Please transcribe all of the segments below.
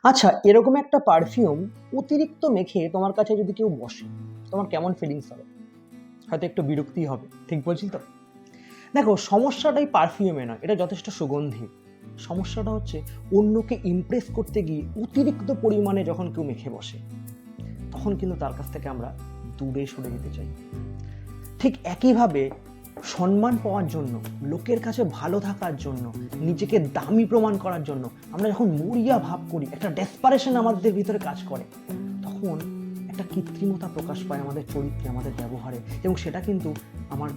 আচ্ছা, এরকম একটা পারফিউম অতিরিক্ত মেখে তোমার কাছে যদি কেউ বসে, তোমার কেমন ফিলিংস হবে? হয়তো একটু বিরক্তি হবে, ঠিক বলছি তো? দেখো, সমস্যাটাই পারফিউমে নয়, এটা যথেষ্ট সুগন্ধি। সমস্যাটা হচ্ছে অন্যকে ইমপ্রেস করতে গিয়ে অতিরিক্ত পরিমাণে যখন কেউ মেখে বসে, তখন কিন্তু তার কাছ থেকে আমরা দূরে সরে যেতে চাই। ঠিক একইভাবে সম্মান পাওয়ার জন্য, লোকের কাছে ভালো থাকার জন্য, নিজেকে দামি প্রমাণ করার জন্য আমরা যখন মরিয়া ভাব করি, একটা ডেসপারেশন আমাদের ভিতরে কাজ করে, তখন একটা কৃত্রিমতা প্রকাশ পায় আমাদের চরিত্রে, আমাদের ব্যবহারে, এবং সেটা কিন্তু আমার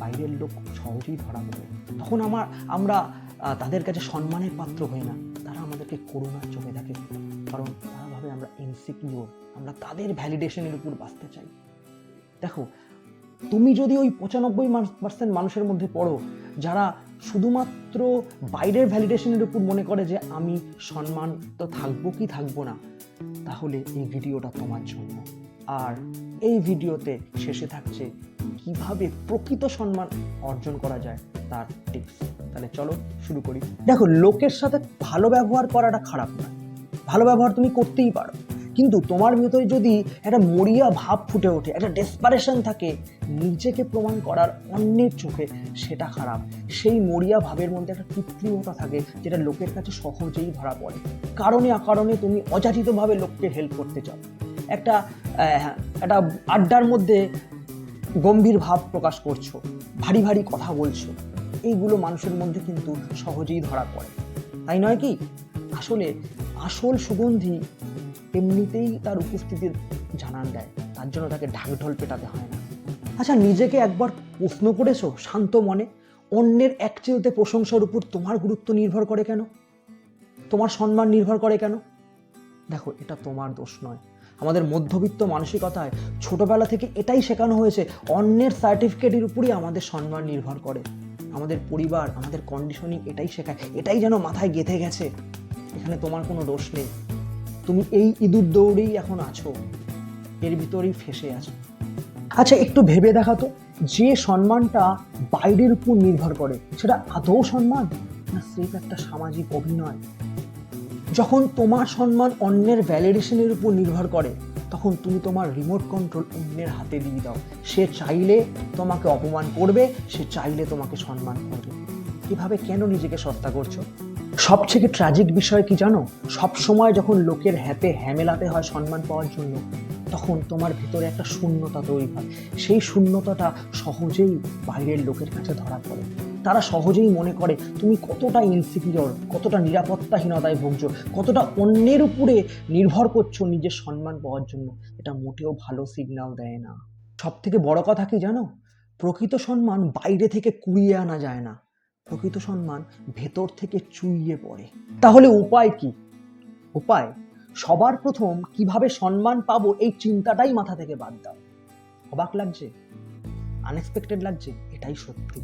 বাইরের লোক সহজেই ধরা পড়ে। তখন আমরা তাদের কাছে সম্মানের পাত্র হই না, তারা আমাদেরকে করুণার চোখে দেখে, কারণ তারা ভাবে আমরা ইনসিকিউর, আমরা তাদের ভ্যালিডেশনের উপর বাঁচতে চাই। দেখো, তুমি যদি ওই 95% মানুষের মধ্যে পড়ো যারা শুধুমাত্র বাইরের ভ্যালিডেশনের উপর মনে করে যে আমি সম্মান তো থাকবো কি থাকবো না, তাহলে এই ভিডিওটা তোমার জন্য। আর এই ভিডিওতে শেষে থাকছে কিভাবে প্রকৃত সম্মান অর্জন করা যায় তার টিপস। তাহলে চলো শুরু করি। দেখো, লোকের সাথে ভালো ব্যবহার করাটা খারাপ নয়, ভালো ব্যবহার তুমি করতেই পারো, কিন্তু তোমার ভিতরে যদি একটা মরিয়া ভাব ফুটে ওঠে, একটা ডেসপারেশন থাকে নিজেকে প্রমাণ করার অন্যের চোখে, সেটা খারাপ। সেই মরিয়া ভাবের মধ্যে একটা কৃত্রিমতা থাকে যেটা লোকের কাছে সহজেই ধরা পড়ে। কারণে অকারণে তুমি অযাচিতভাবে লোককে হেল্প করতে চাও, একটা একটা আড্ডার মধ্যে গম্ভীর ভাব প্রকাশ করছো, ভারী ভারী কথা বলছো, এইগুলো মানুষের মধ্যে কিন্তু সহজেই ধরা পড়ে, তাই নয় কি? আসলে আসল সুগন্ধি এমনিতেই তার উপস্থিতি জানান দেয়, তার জন্য তাকে ঢাকঢোল পেটাতে হয় না। আচ্ছা, নিজেকে একবার প্রশ্ন করেছো শান্ত মনে, অন্যের একচেলতে প্রশংসার উপর তোমার গুরুত্ব নির্ভর করে কেন? তোমার সম্মান নির্ভর করে কেন? দেখো, এটা তোমার দোষ নয়। আমাদের মধ্যবিত্ত মানসিকতায় ছোটবেলা থেকে এটাই শেখানো হয়েছে, অন্যের সার্টিফিকেটের উপরই আমাদের সম্মান নির্ভর করে। আমাদের পরিবার, আমাদের কন্ডিশনিং এটাই শেখায়, এটাই যেন মাথায় গেঁথে গেছে। এখানে তোমার কোনো দোষ নেই, তুমি এই ইঁদুর দৌড়েই এখন আছো, এর ভিতরেই ফেসে আছো। আচ্ছা, একটু ভেবে দেখাতো, যে সম্মানটা বাইরের উপর নির্ভর করে সেটা আদৌ সম্মান, না স্রেফ একটা সামাজিক অভিনয়? যখন তোমার সম্মান অন্যের ভ্যালিডেশনের উপর নির্ভর করে, তখন তুমি তোমার রিমোট কন্ট্রোল অন্যের হাতে দিয়ে দাও। সে চাইলে তোমাকে অপমান করবে, সে চাইলে তোমাকে সম্মান করবে। এভাবে কেন নিজেকে সস্তা করছো? সবথেকে ট্র্যাজিক বিষয় কি জানো? সব সময় যখন লোকের হাতে হ্যামেলাতে হয় সম্মান পাওয়ার জন্য, তখন তোমার ভিতরে একটা শূন্যতা তৈরি হয়। সেই শূন্যতাটা সহজেই বাইরের লোকের কাছে ধরা পড়ে। তারা সহজেই মনে করে তুমি কতটা ইনসিকিউর, কতটা নিরাপত্তাহীনতায় ভুগছো, কতটা অন্যের উপরে নির্ভর করছো নিজের সম্মান পাওয়ার জন্য। এটা মোটেও ভালো সিগন্যাল দেয় না। সব থেকে বড় কথা কি জানো? প্রকৃত সম্মান বাইরে থেকে কুড়িয়ে আনা যায় না, প্রকৃত সম্মান ভেতর থেকে চুইয়ে পড়ে। তাহলে উপায় কি? উপায়, সবার প্রথম কিভাবে সম্মান পাবো এই চিন্তাটাই মাথা থেকে বাদ দাও। অবাক লাগছে? আনএক্সপেক্টেড লাগছে? এটাই সত্যি।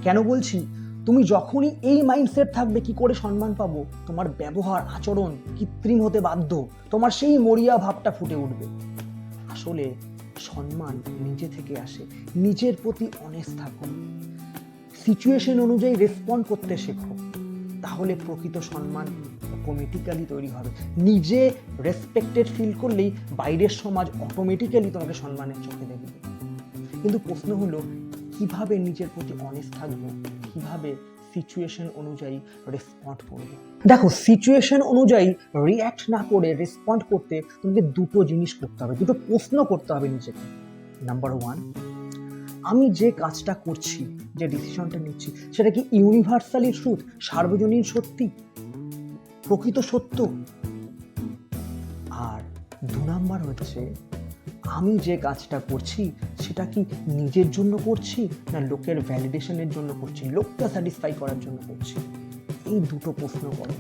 কেন বলছি? তুমি যখনই এই মাইন্ডসেট থাকবে কি করে সম্মান পাবো, তোমার ব্যবহার আচরণ কৃত্রিম হতে বাধ্য, তোমার সেই মরিয়া ভাবটা ফুটে উঠবে। আসলে সম্মান নিজে থেকে আসে, নিজের প্রতি অনেস্ট থাকো, সিচুয়েশন অনুযায়ী রেসপন্ড করতে শেখো, তাহলে প্রকৃত সম্মান অটোমেটিক্যালি তৈরি হবে। নিজে রেসপেক্টেড ফিল করলেই বাইরের সমাজ অটোমেটিক্যালি তোমাকে সম্মানের চোখে দেখবে। কিন্তু প্রশ্ন হলো, কিভাবে নিজের প্রতি অনেস্ট থাকবো, কিভাবে সিচুয়েশন অনুযায়ী রেসপন্ড করবো? দেখো, সিচুয়েশন অনুযায়ী রিঅ্যাক্ট না করে রেসপন্ড করতে তোমাকে দুটো জিনিস করতে হবে, দুটো প্রশ্ন করতে হবে নিজেকে। নাম্বার 1, আমি যে কাজটা করছি, যে ডিসিশনটা নিচ্ছি, সেটা কি ইউনিভার্সালি ট্রুথ, সার্বজনীন সত্যি, প্রকৃত সত্য? আর 2 নাম্বার হচ্ছে, আমি যে কাজটা করছি সেটা কি নিজের জন্য করছি, না লোকের ভ্যালিডেশনের জন্য করছি, লোককে স্যাটিসফাই করার জন্য করছি? এই দুটো প্রশ্ন করো।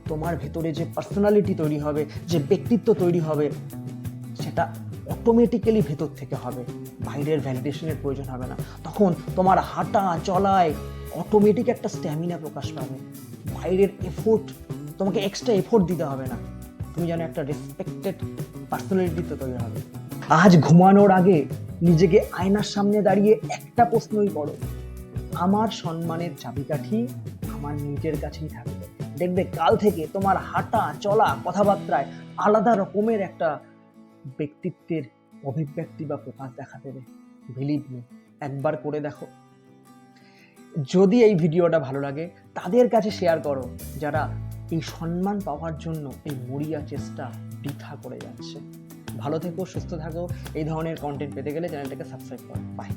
তোমার ভেতরে যে পার্সোনালিটি তৈরি হবে, যে ব্যক্তিত্ব তৈরি হবে, সেটা অটোমেটিক্যালি ভেতর থেকে হবে, বাইরের ভ্যালিডেশনের প্রয়োজন হবে না। তখন তোমার হাঁটা চলায় অটোমেটিক একটা স্ট্যামিনা প্রকাশ পাবে, বাইরের এফোর্ট, তোমাকে এক্সট্রা এফোর্ট দিতে হবে না, তুমি যেন একটা রেসপেক্টেড পার্সোনালিটি তৈরি হবে। আজ ঘুমানোর আগে নিজেকে আয়নার সামনে দাঁড়িয়ে একটা প্রশ্নই করো, আমার সম্মানের চাবিকাঠি আমার নিজের কাছেই থাকবে। দেখবে কাল থেকে তোমার হাঁটা চলা কথাবার্তায় আলাদা রকমের একটা ব্যক্তিত্বের অভিব্যক্তি বা প্রকাশ দেখা দেবে। বিলিভ মি, একবার করে দেখো। যদি এই ভিডিওটা ভালো লাগে তাদের কাছে শেয়ার করো যারা এই সম্মান পাওয়ার জন্য এই মরিয়া চেষ্টা বৃথা করে যাচ্ছে। ভালো থেকো, সুস্থ থাকো। এই ধরনের কন্টেন্ট পেতে গেলে চ্যানেলটাকে সাবস্ক্রাইব করো। বাই।